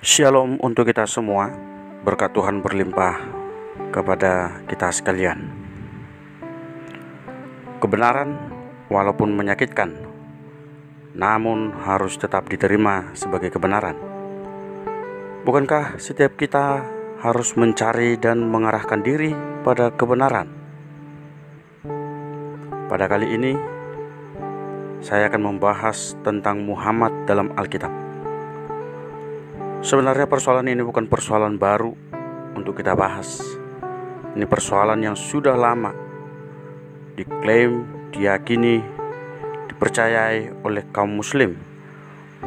Shalom untuk kita semua, berkat Tuhan berlimpah kepada kita sekalian. Kebenaran walaupun menyakitkan, namun harus tetap diterima sebagai kebenaran. Bukankah setiap kita harus mencari dan mengarahkan diri pada kebenaran? Pada kali ini, saya akan membahas tentang Muhammad dalam Alkitab. Sebenarnya persoalan ini bukan persoalan baru untuk kita bahas. Ini persoalan yang sudah lama diklaim, diyakini, dipercayai oleh kaum muslim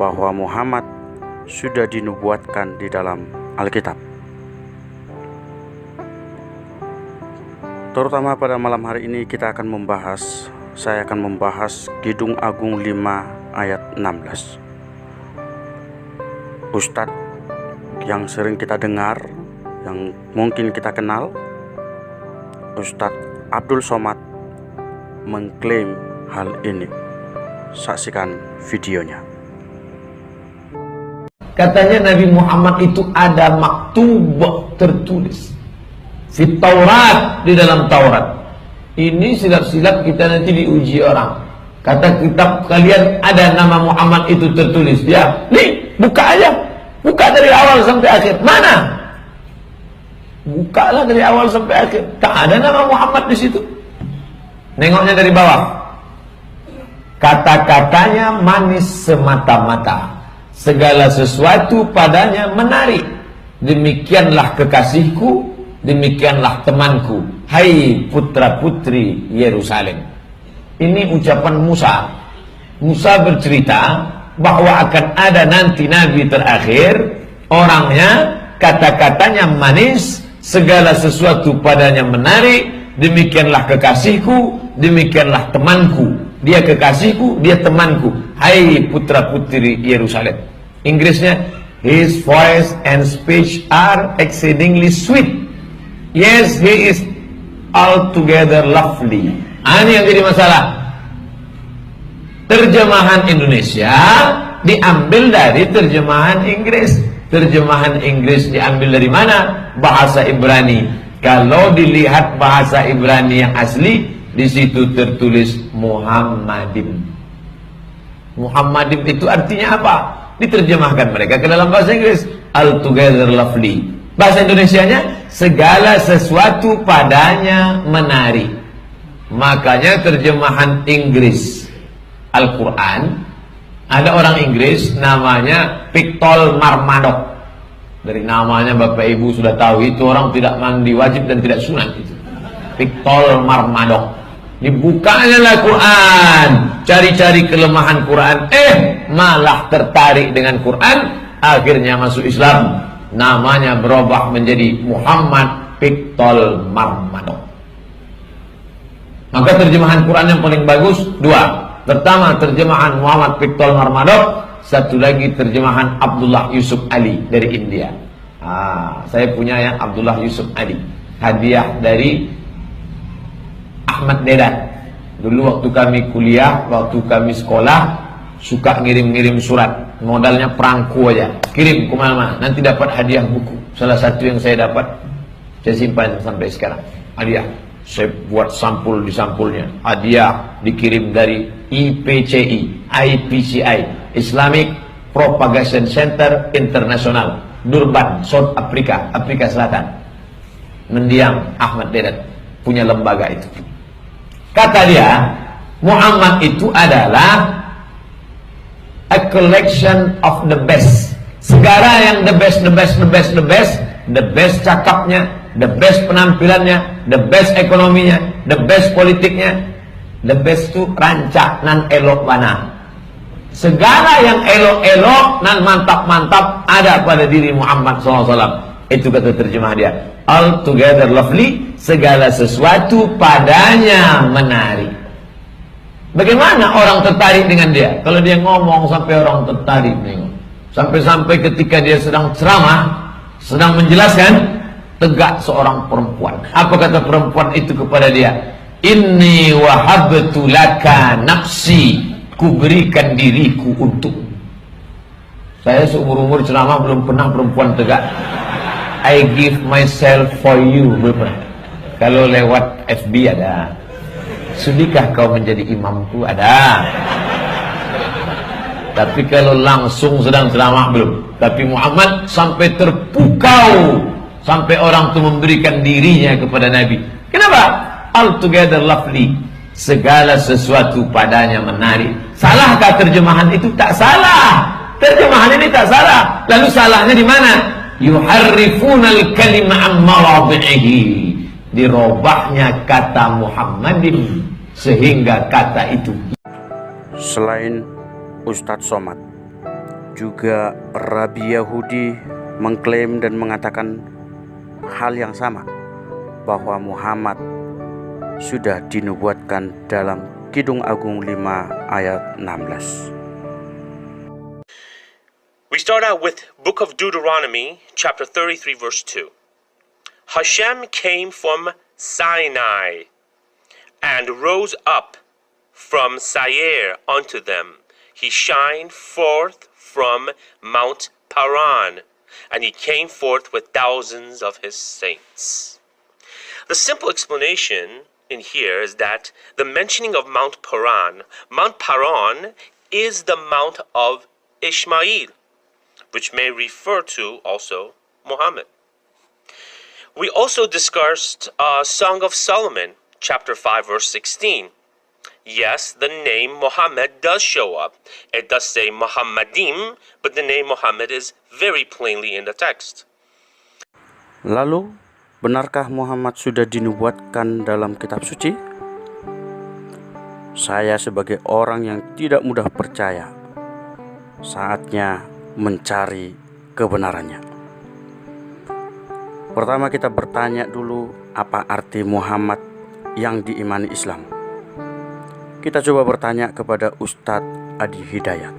bahwa Muhammad sudah dinubuatkan di dalam Alkitab. Terutama pada malam hari ini saya akan membahas Kidung Agung 5 ayat 16. Ustadz yang sering kita dengar, yang mungkin kita kenal, Ustadz Abdul Somad mengklaim hal ini. Saksikan videonya. Katanya Nabi Muhammad itu ada maktub tertulis di Taurat, di dalam Taurat. Ini silap-silap kita nanti diuji orang. Kata kitab kalian ada nama Muhammad itu tertulis. Ya, nih buka aja. Buka dari awal sampai akhir. Mana? Bukalah dari awal sampai akhir. Tak ada nama Muhammad di situ. Nengoknya dari bawah. Kata-katanya manis semata-mata. Segala sesuatu padanya menarik. Demikianlah kekasihku, demikianlah temanku. Hai putra-putri Yerusalem. Ini ucapan Musa. Musa bercerita bahwa akan ada nanti Nabi terakhir, orangnya kata-katanya manis, segala sesuatu padanya menarik, demikianlah kekasihku, demikianlah temanku. Dia kekasihku, dia temanku. Hai putra-putri Yerusalem. Inggrisnya, his voice and speech are exceedingly sweet. Yes, he is altogether lovely. Ini yang jadi masalah. Terjemahan Indonesia diambil dari terjemahan Inggris. Terjemahan Inggris diambil dari mana? Bahasa Ibrani. Kalau dilihat bahasa Ibrani yang asli, di situ tertulis Muhammadim. Muhammadim itu artinya apa? Diterjemahkan mereka ke dalam bahasa Inggris, altogether lovely. Bahasa Indonesianya, segala sesuatu padanya menarik. Makanya terjemahan Inggris Al-Quran, ada orang Inggris namanya Pictol Marmaduke. Dari namanya Bapak Ibu sudah tahu itu orang tidak mandi wajib dan tidak sunat itu. Pictol Marmaduke. Dibukanya lah Quran, cari-cari kelemahan Quran, malah tertarik dengan Quran, akhirnya masuk Islam. Namanya berubah menjadi Muhammad Pictol Marmaduke. Maka terjemahan Quran yang paling bagus dua. Pertama terjemahan Muhammad Pictol Marmaduke, satu lagi terjemahan Abdullah Yusuf Ali dari India. Saya punya yang Abdullah Yusuf Ali, hadiah dari Ahmad Dedat. Dulu waktu kami kuliah, waktu kami sekolah, suka ngirim-ngirim surat, modalnya perangko aja, kirim kemana-mana, nanti dapat hadiah buku. Salah satu yang saya dapat, saya simpan sampai sekarang, hadiah. Saya buat sampul di sampulnya, hadiah dikirim dari IPCI, Islamic Propagation Center International, Durban, South Africa, Afrika Selatan. Mendiang Ahmad Dedat punya lembaga itu. Kata dia, Muhammad itu adalah a collection of the best. Segala yang the best cakapnya, the best penampilannya, the best ekonominya, the best politiknya. The best itu rancak nan elok mana. Segala yang elok-elok nan mantap-mantap ada pada diri Muhammad SAW. Itu kata terjemah dia, altogether lovely, segala sesuatu padanya menarik. Bagaimana orang tertarik dengan dia? Kalau dia ngomong sampai orang tertarik, sampai-sampai ketika dia sedang ceramah, sedang menjelaskan, tegak seorang perempuan. Apa kata perempuan itu kepada dia? Inni wahabtu laka nafsi, kuberikan diriku untuk. Saya seumur-umur ceramah belum pernah perempuan tegak. I give myself for you, belum pernah. Kalau lewat FB ada. Sudikah kau menjadi imamku? Ada. Tapi kalau langsung sedang ceramah belum. Tapi Muhammad sampai terpukau, sampai orang itu memberikan dirinya kepada Nabi. Kenapa? Altogether lovely. Segala sesuatu padanya menarik. Salahkah terjemahan itu? Tak salah. Terjemahan ini tak salah. Lalu salahnya di mana? Yuharrifunal kalima an mawadhihi. Dirobahnya kata Muhammadin sehingga kata itu. Selain Ustadz Somad, juga Rabi Yahudi mengklaim dan mengatakan hal yang sama, bahwa Muhammad sudah dinubuatkan dalam Kidung Agung 5 ayat 16. We start out with Book of Deuteronomy, chapter 33, verse 2. Hashem came from Sinai and rose up from Seir unto them. He shined forth from Mount Paran, and he came forth with thousands of his saints. The simple explanation in here is that the mentioning of Mount Paran is the Mount of Ishmael, which may refer to also Muhammad. We also discussed Song of Solomon, chapter 5, verse 16. Yes, the name Muhammad does show up. It does say Muhammadim, but the name Muhammad is very plainly in the text. Lalu, benarkah Muhammad sudah dinubuatkan dalam kitab suci? Saya sebagai orang yang tidak mudah percaya, saatnya mencari kebenarannya. Pertama kita bertanya dulu, apa arti Muhammad yang diimani Islam? Kita coba bertanya kepada Ustadz Adi Hidayat.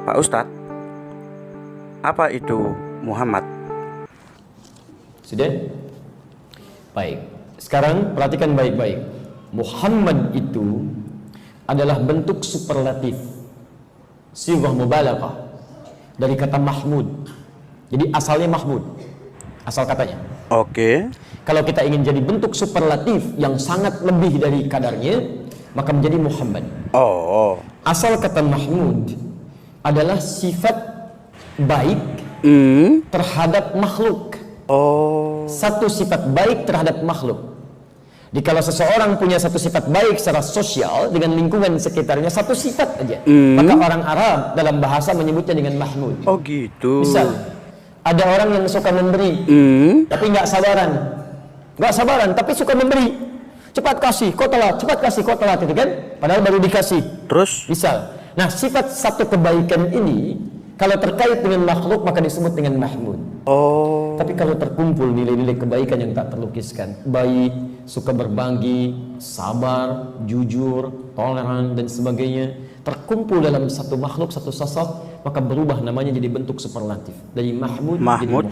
Pak Ustadz, apa itu Muhammad? Sudah? Baik. Sekarang perhatikan baik-baik. Muhammad itu adalah bentuk superlatif, sighah mubalaghah dari kata Mahmud. Jadi asalnya Mahmud, asal katanya. Oke. Kalau kita ingin jadi bentuk superlatif yang sangat lebih dari kadarnya, maka menjadi Muhammad. Oh. Asal kata Mahmud adalah sifat baik terhadap makhluk. Oh. Satu sifat baik terhadap makhluk. Jadi kalau seseorang punya satu sifat baik secara sosial dengan lingkungan sekitarnya, satu sifat aja, maka orang Arab dalam bahasa menyebutnya dengan Mahmud. Oh gitu. Misal, ada orang yang suka memberi, tapi nggak sabaran, tapi suka memberi. Cepat kasih, kau telat, cepat kasih, kau telat, itu kan? Padahal baru dikasih. Terus? Misal, nah sifat satu kebaikan ini kalau terkait dengan makhluk maka disebut dengan Mahmud. Oh. Tapi kalau terkumpul nilai-nilai kebaikan yang tak terlukiskan, baik, suka berbagi, sabar, jujur, toleran dan sebagainya, terkumpul dalam satu makhluk, satu sosok, maka berubah namanya jadi bentuk superlatif. Dari Mahmud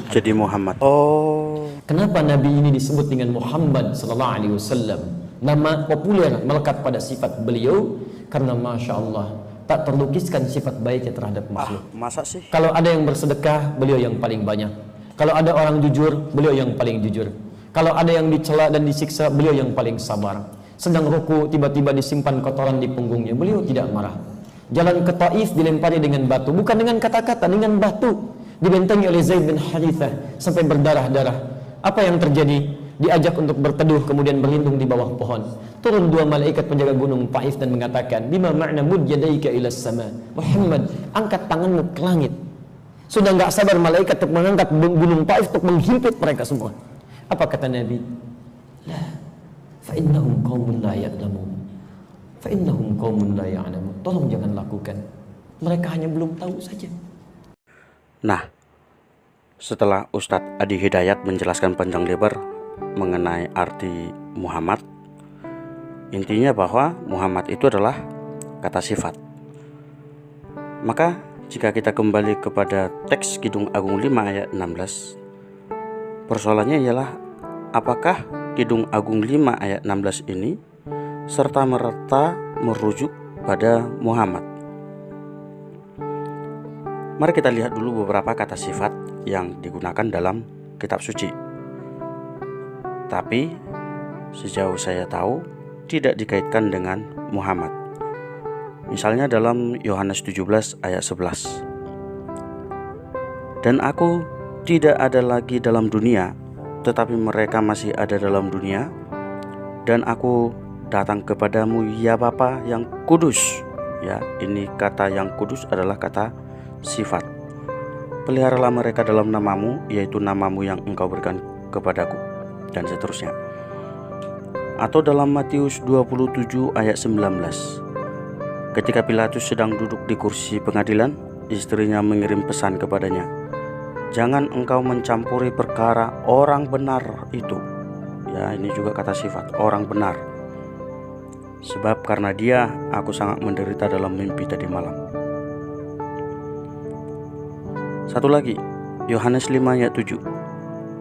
jadi Muhammad. Oh. Kenapa Nabi ini disebut dengan Muhammad sallallahu alaihi wasallam? Nama populer melekat pada sifat beliau karena Masya Allah tak terlukiskan sifat baiknya terhadap makhluk. Masa sih? Kalau ada yang bersedekah, beliau yang paling banyak. Kalau ada orang jujur, beliau yang paling jujur. Kalau ada yang dicela dan disiksa, beliau yang paling sabar. Sedang ruku, tiba-tiba disimpan kotoran di punggungnya, beliau tidak marah. Jalan ke Taif dilempari dengan batu, bukan dengan kata-kata, dengan batu. Dibentengi oleh Zaid bin Harithah sampai berdarah-darah. Apa yang terjadi? Diajak untuk berteduh, kemudian berlindung di bawah pohon. Turun dua malaikat penjaga gunung Taif dan mengatakan, bima ma'na mud yadaika ila sama. Muhammad, angkat tanganmu ke langit. Sudah enggak sabar malaikat untuk mengangkat gunung Taif untuk menghimpit mereka semua. Apa kata Nabi? La, fa innahum qaumun la ya'lamun. Fa innahum qaumun la ya'lamun. Tolong jangan lakukan. Mereka hanya belum tahu saja. Nah, setelah Ustadz Adi Hidayat menjelaskan panjang lebar mengenai arti Muhammad, intinya bahwa Muhammad itu adalah kata sifat. Maka jika kita kembali kepada teks Kidung Agung 5 ayat 16, persoalannya ialah apakah Kidung Agung 5 ayat 16 ini serta-merta merujuk pada Muhammad? Mari kita lihat dulu beberapa kata sifat yang digunakan dalam kitab suci. Tapi sejauh saya tahu tidak dikaitkan dengan Muhammad. Misalnya dalam Yohanes 17 ayat 11. Dan aku tidak ada lagi dalam dunia, tetapi mereka masih ada dalam dunia, dan aku datang kepadamu ya Bapa yang kudus. Ya, ini kata yang kudus adalah kata sifat. Peliharalah mereka dalam namamu, yaitu namamu yang engkau berikan kepadaku, dan seterusnya. Atau dalam Matius 27 ayat 19. Ketika Pilatus sedang duduk di kursi pengadilan, istrinya mengirim pesan kepadanya, jangan engkau mencampuri perkara orang benar itu. Ya, ini juga kata sifat, orang benar. Sebab karena dia, aku sangat menderita dalam mimpi tadi malam. Satu lagi, Yohanes 5 ayat 7.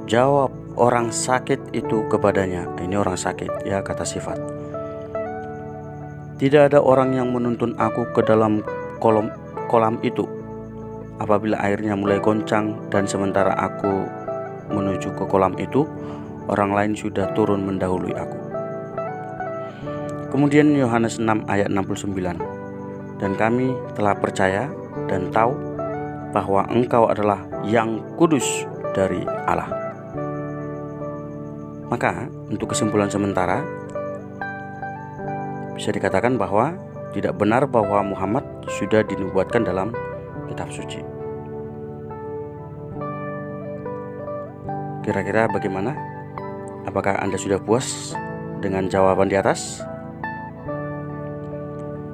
Jawab orang sakit itu kepadanya. Ini orang sakit, ya, kata sifat. Tidak ada orang yang menuntun aku ke dalam kolam itu. Apabila airnya mulai goncang dan sementara aku menuju ke kolam itu, orang lain sudah turun mendahului aku. Kemudian Yohanes 6 ayat 69. Dan kami telah percaya dan tahu bahwa engkau adalah yang kudus dari Allah. Maka untuk kesimpulan sementara, bisa dikatakan bahwa tidak benar bahwa Muhammad sudah dinubuatkan dalam kitab suci. Kira-kira bagaimana? Apakah Anda sudah puas dengan jawaban di atas?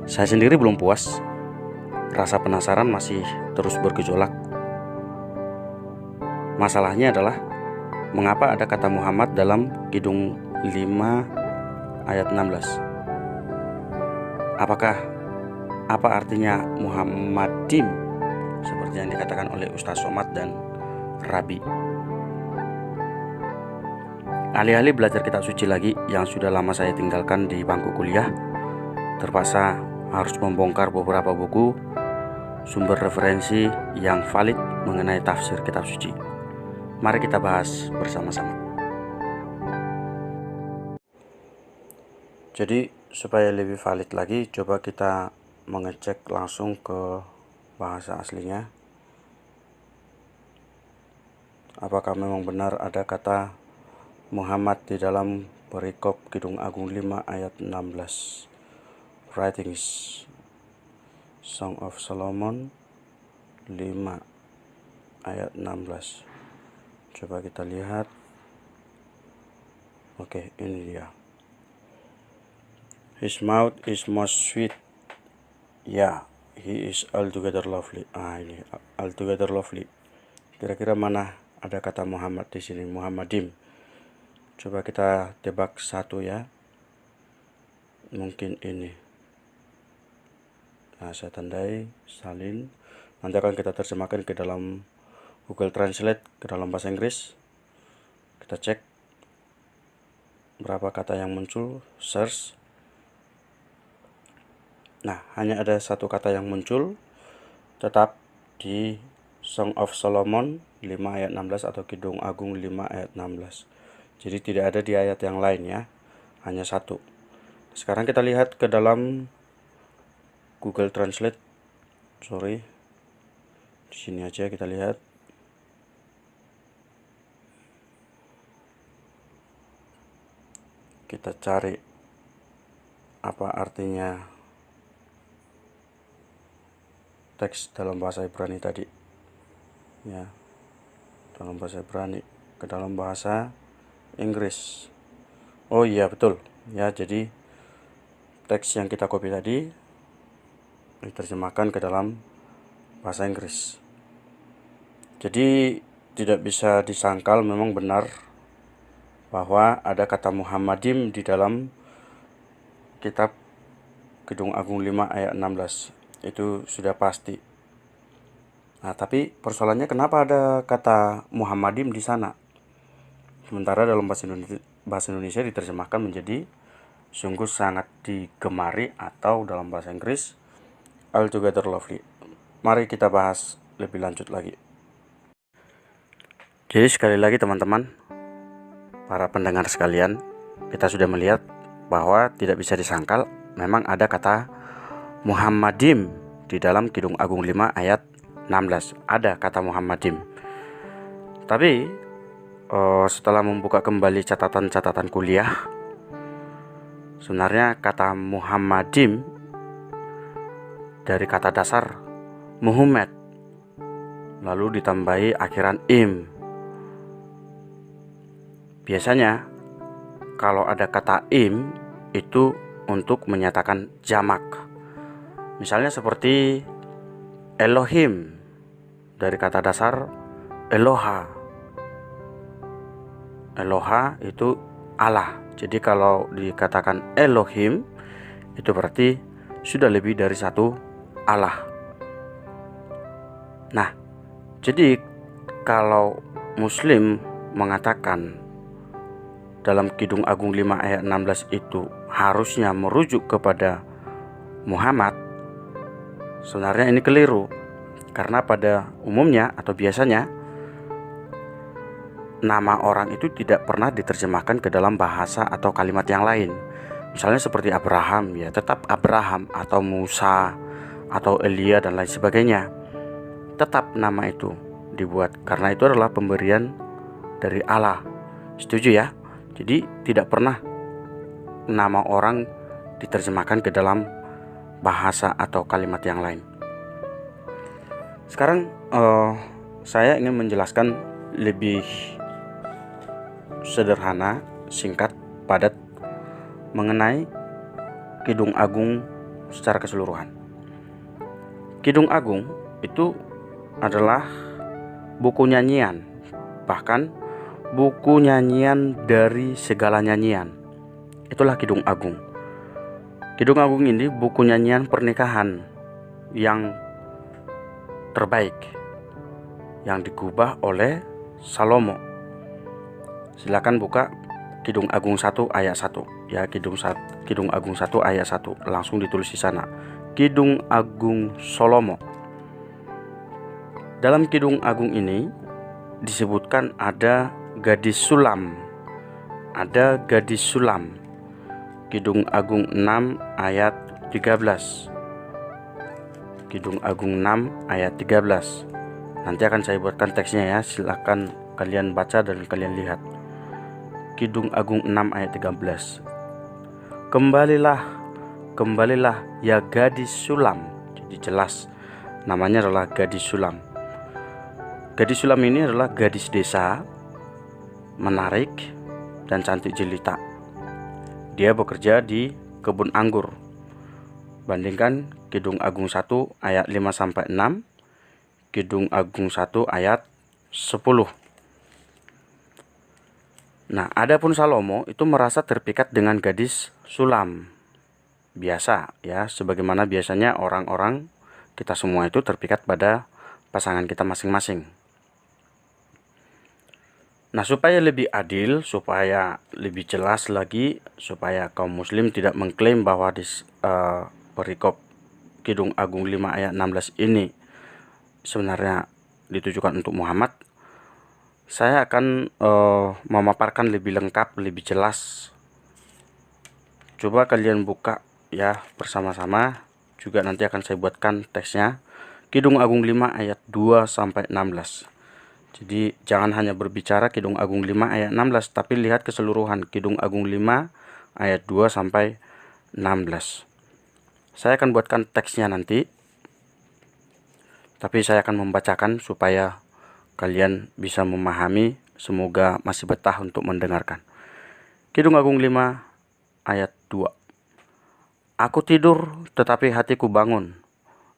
Saya sendiri belum puas. Rasa penasaran masih terus bergejolak. Masalahnya adalah mengapa ada kata Muhammad dalam Kidung 5 ayat 16? Apa artinya Muhammadim seperti yang dikatakan oleh Ustaz Somad dan Rabi? Alih-alih belajar kitab suci lagi yang sudah lama saya tinggalkan di bangku kuliah, terpaksa harus membongkar beberapa buku sumber referensi yang valid mengenai tafsir kitab suci. Mari kita bahas bersama-sama. Jadi supaya lebih valid lagi, coba kita mengecek langsung ke bahasa aslinya. Apakah memang benar ada kata Muhammad di dalam perikop Kidung Agung 5 ayat 16. Writings Song of Solomon 5 ayat 16. Coba kita lihat. Oke, ini dia. His mouth is most sweet. Ya, he is altogether lovely. Ini altogether lovely. Kira-kira mana ada kata Muhammad di sini? Muhammadim. Coba kita tebak satu ya. Mungkin ini. Nah, saya tandai salin. Nanti akan kita terjemahkan ke dalam Google Translate ke dalam bahasa Inggris. Kita cek berapa kata yang muncul, search. Nah, hanya ada satu kata yang muncul, tetap di Song of Solomon 5 ayat 16 atau Kidung Agung 5 ayat 16. Jadi tidak ada di ayat yang lain ya, hanya satu. Sekarang kita lihat ke dalam Google Translate. Di sini aja kita lihat. Kita cari apa artinya teks dalam bahasa Ibrani tadi. Ya, dalam bahasa Ibrani ke dalam bahasa Inggris. Oh iya betul. Ya, jadi teks yang kita copy tadi diterjemahkan ke dalam bahasa Inggris. Jadi tidak bisa disangkal, memang benar bahwa ada kata Muhammadim di dalam kitab Kidung Agung 5 ayat 16. Itu sudah pasti. Nah, tapi persoalannya kenapa ada kata Muhammadim di sana? Sementara dalam bahasa Indonesia diterjemahkan menjadi sungguh sangat digemari atau dalam bahasa Inggris altogether lovely. Mari kita bahas lebih lanjut lagi. Jadi sekali lagi teman-teman, para pendengar sekalian, kita sudah melihat bahwa tidak bisa disangkal memang ada kata Muhammadim di dalam Kidung Agung 5 ayat 16. Ada kata Muhammadim. Tapi setelah membuka kembali catatan-catatan kuliah, sebenarnya kata Muhammadim dari kata dasar Muhammad, lalu ditambahi akhiran im. Biasanya kalau ada kata im itu untuk menyatakan jamak. Misalnya seperti Elohim dari kata dasar Eloha. Eloha itu Allah. Jadi kalau dikatakan Elohim itu berarti sudah lebih dari satu Allah. Nah, jadi kalau Muslim mengatakan dalam Kidung Agung 5 ayat 16 itu harusnya merujuk kepada Muhammad, sebenarnya ini keliru. Karena pada umumnya atau biasanya nama orang itu tidak pernah diterjemahkan ke dalam bahasa atau kalimat yang lain. Misalnya seperti Abraham, ya tetap Abraham, atau Musa atau Elia dan lain sebagainya. Tetap nama itu dibuat karena itu adalah pemberian dari Allah. Setuju ya? Jadi tidak pernah nama orang diterjemahkan ke dalam bahasa atau kalimat yang lain. Sekarang saya ingin menjelaskan lebih sederhana, singkat, padat mengenai Kidung Agung secara keseluruhan. Kidung Agung itu adalah buku nyanyian, bahkan buku nyanyian dari segala nyanyian. Itulah Kidung Agung. Kidung Agung ini buku nyanyian pernikahan yang terbaik, yang digubah oleh Salomo. Silakan buka Kidung Agung 1 ayat 1 ya, Kidung Agung 1 ayat 1, langsung ditulis di sana. Kidung Agung Salomo. Dalam Kidung Agung ini disebutkan ada gadis sulam. Ada gadis sulam. Kidung Agung 6 ayat 13. Kidung Agung 6 ayat 13. Nanti akan saya buatkan teksnya ya, silakan kalian baca dan kalian lihat. Kidung Agung 6 ayat 13. Kembalilah ya gadis sulam. Jadi jelas namanya adalah gadis sulam. Gadis sulam ini adalah gadis desa, menarik dan cantik jelita. Dia bekerja di kebun anggur. Bandingkan Kidung Agung 1 ayat 5-6, Kidung Agung 1 ayat 10. Nah, adapun Salomo itu merasa terpikat dengan gadis sulam. Biasa ya, sebagaimana biasanya orang-orang kita semua itu terpikat pada pasangan kita masing-masing. Nah, supaya lebih adil, supaya lebih jelas lagi, supaya kaum muslim tidak mengklaim bahwa di perikop Kidung Agung 5 ayat 16 ini sebenarnya ditujukan untuk Muhammad, saya akan memaparkan lebih lengkap, lebih jelas. Coba kalian buka ya bersama-sama, juga nanti akan saya buatkan teksnya. Kidung Agung 5 ayat 2-16. Jadi jangan hanya berbicara Kidung Agung 5 ayat 16, tapi lihat keseluruhan Kidung Agung 5 ayat 2-16. Saya akan buatkan teksnya nanti, tapi saya akan membacakan supaya kalian bisa memahami, semoga masih betah untuk mendengarkan. Kidung Agung 5 ayat 2. Aku tidur tetapi hatiku bangun.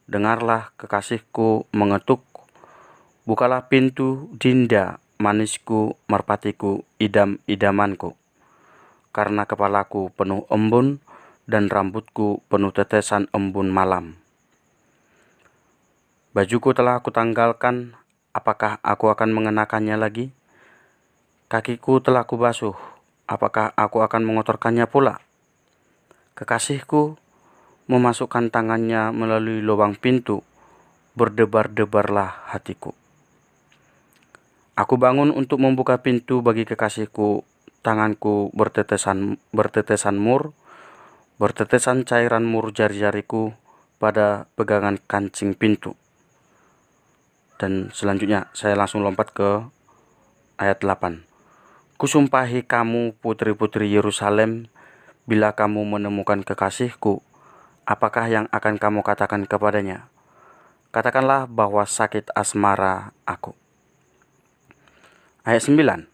Dengarlah kekasihku mengetuk. Bukalah pintu dinda, manisku, merpatiku, idam-idamanku. Karena kepalaku penuh embun dan rambutku penuh tetesan embun malam. Bajuku telah aku tanggalkan, apakah aku akan mengenakannya lagi? Kakiku telah aku basuh, apakah aku akan mengotorkannya pula? Kekasihku memasukkan tangannya melalui lubang pintu, berdebar-debarlah hatiku. Aku bangun untuk membuka pintu bagi kekasihku, tanganku bertetesan mur, bertetesan cairan mur jari-jariku pada pegangan kancing pintu. Dan selanjutnya saya langsung lompat ke ayat 8. Kusumpahi kamu putri-putri Yerusalem, bila kamu menemukan kekasihku, apakah yang akan kamu katakan kepadanya? Katakanlah bahwa sakit asmara aku. Ayat 9.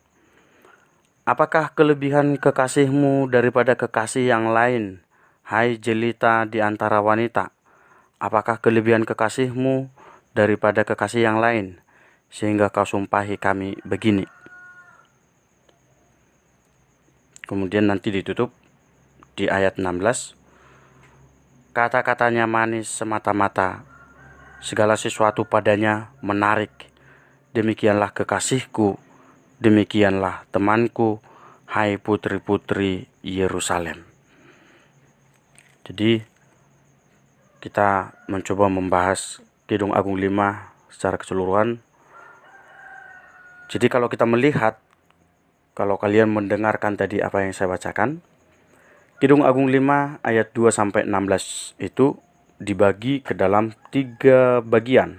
Apakah kelebihan kekasihmu daripada kekasih yang lain, hai jelita di antara wanita? Apakah kelebihan kekasihmu daripada kekasih yang lain, sehingga kau sumpahi kami begini? Kemudian nanti ditutup di ayat 16. Kata-katanya manis semata-mata, segala sesuatu padanya menarik. Demikianlah kekasihku, demikianlah temanku, hai putri-putri Yerusalem. Jadi kita mencoba membahas Kidung Agung 5 secara keseluruhan. Jadi kalau kita melihat, kalau kalian mendengarkan tadi apa yang saya bacakan, Kidung Agung 5 ayat 2-16 itu dibagi ke dalam 3 bagian.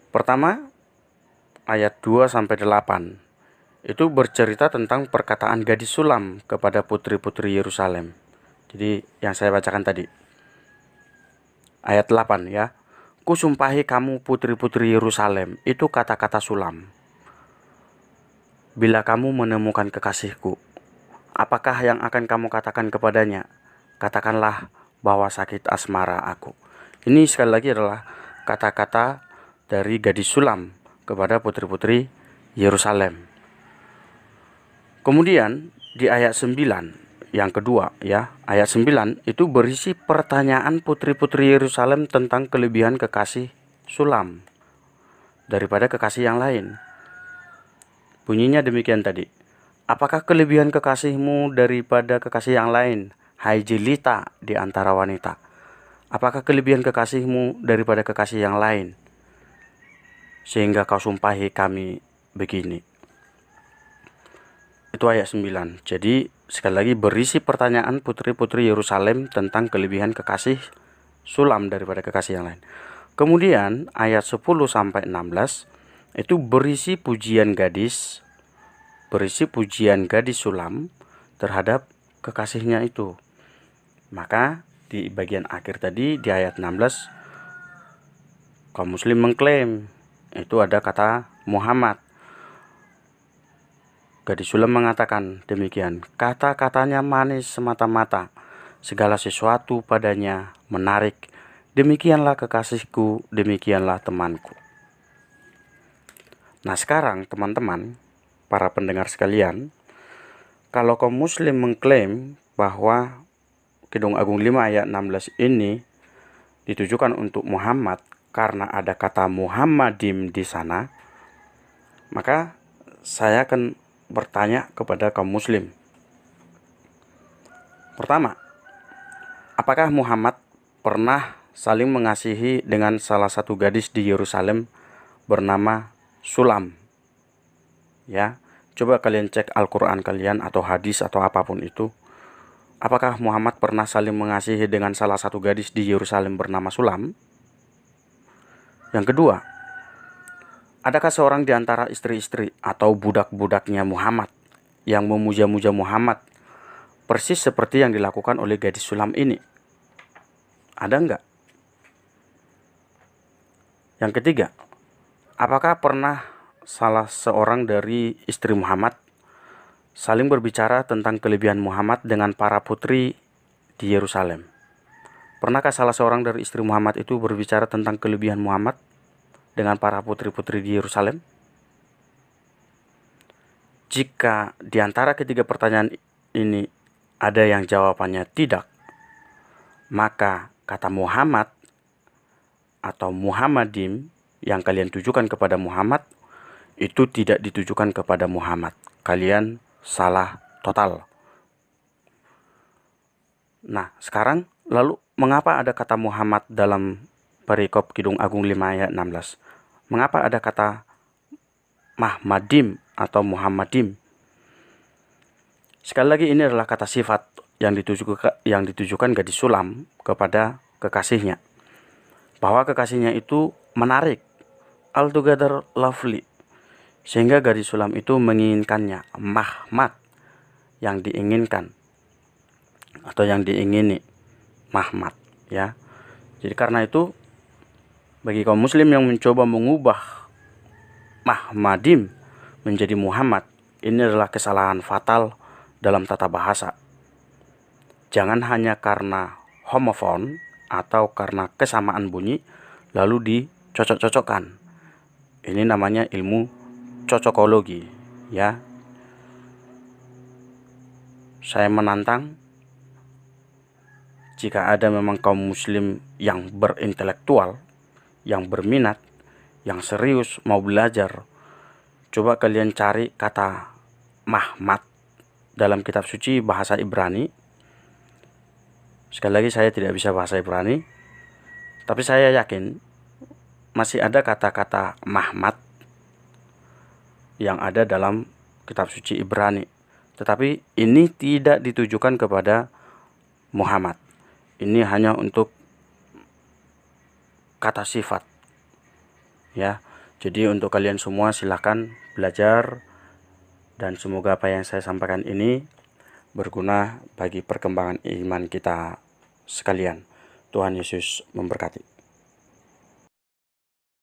Pertama, ayat 2-8 itu bercerita tentang perkataan gadis sulam kepada putri-putri Yerusalem. Jadi yang saya bacakan tadi. Ayat 8 ya. Kusumpahi kamu putri-putri Yerusalem, itu kata-kata sulam. Bila kamu menemukan kekasihku, apakah yang akan kamu katakan kepadanya? Katakanlah bahwa sakit asmara aku. Ini sekali lagi adalah kata-kata dari gadis sulam kepada putri-putri Yerusalem. Kemudian di ayat 9 yang kedua ya, ayat 9 itu berisi pertanyaan putri-putri Yerusalem tentang kelebihan kekasih sulam daripada kekasih yang lain. Bunyinya demikian tadi. Apakah kelebihan kekasihmu daripada kekasih yang lain, hai jelita di antara wanita? Apakah kelebihan kekasihmu daripada kekasih yang lain, sehingga kau sumpahi kami begini? Itu ayat 9. Jadi sekali lagi berisi pertanyaan putri-putri Yerusalem tentang kelebihan kekasih sulam daripada kekasih yang lain. Kemudian ayat 10-16 itu berisi pujian gadis sulam terhadap kekasihnya itu. Maka di bagian akhir tadi di ayat 16 kaum muslim mengklaim itu ada kata Muhammad. Gadis sulam mengatakan demikian, kata-katanya manis semata-mata, segala sesuatu padanya menarik. Demikianlah kekasihku, demikianlah temanku. Nah sekarang teman-teman, para pendengar sekalian, kalau kaum muslim mengklaim bahwa Kidung Agung 5 ayat 16 ini ditujukan untuk Muhammad karena ada kata Muhammadim di sana, maka saya akan bertanya kepada kaum muslim. Pertama, apakah Muhammad pernah saling mengasihi dengan salah satu gadis di Yerusalem bernama Sulam? Ya, coba kalian cek Al-Quran kalian atau hadis atau apapun itu. Apakah Muhammad pernah saling mengasihi dengan salah satu gadis di Yerusalem bernama Sulam? Yang kedua, adakah seorang di antara istri-istri atau budak-budaknya Muhammad yang memuja-muja Muhammad persis seperti yang dilakukan oleh gadis sulam ini? Ada enggak? Yang ketiga, apakah pernah salah seorang dari istri Muhammad saling berbicara tentang kelebihan Muhammad dengan para putri di Yerusalem? Pernahkah salah seorang dari istri Muhammad itu berbicara tentang kelebihan Muhammad dengan para putri-putri di Yerusalem? Jika di antara ketiga pertanyaan ini ada yang jawabannya tidak, maka kata Muhammad atau Muhammadim yang kalian tujukan kepada Muhammad itu tidak ditujukan kepada Muhammad. Kalian salah total. Nah, sekarang lalu mengapa ada kata Muhammad dalam perikop Kidung Agung 5 ayat 16. Mengapa ada kata Mahmadim atau Muhammadim? Sekali lagi, ini adalah kata sifat yang ditujukan gadis Sulam kepada kekasihnya, bahwa kekasihnya itu menarik, altogether lovely, sehingga gadis Sulam itu menginginkannya, Mahmad, yang diinginkan atau yang diingini, Mahmad, ya. Jadi karena itu, bagi kaum muslim yang mencoba mengubah Mahmadim menjadi Muhammad, ini adalah kesalahan fatal dalam tata bahasa. Jangan hanya karena homofon atau karena kesamaan bunyi lalu dicocok-cocokkan. Ini namanya ilmu cocokologi, ya. Saya menantang, jika ada memang kaum muslim yang berintelektual, yang berminat, yang serius mau belajar, coba kalian cari kata Mahmad dalam kitab suci bahasa Ibrani. Sekali lagi, saya tidak bisa bahasa Ibrani, tapi saya yakin masih ada kata-kata Mahmad yang ada dalam kitab suci Ibrani. Tetapi ini tidak ditujukan kepada Muhammad. Ini hanya untuk kata sifat, ya. Jadi untuk kalian semua silakan belajar, dan semoga apa yang saya sampaikan ini berguna bagi perkembangan iman kita sekalian. Tuhan Yesus memberkati.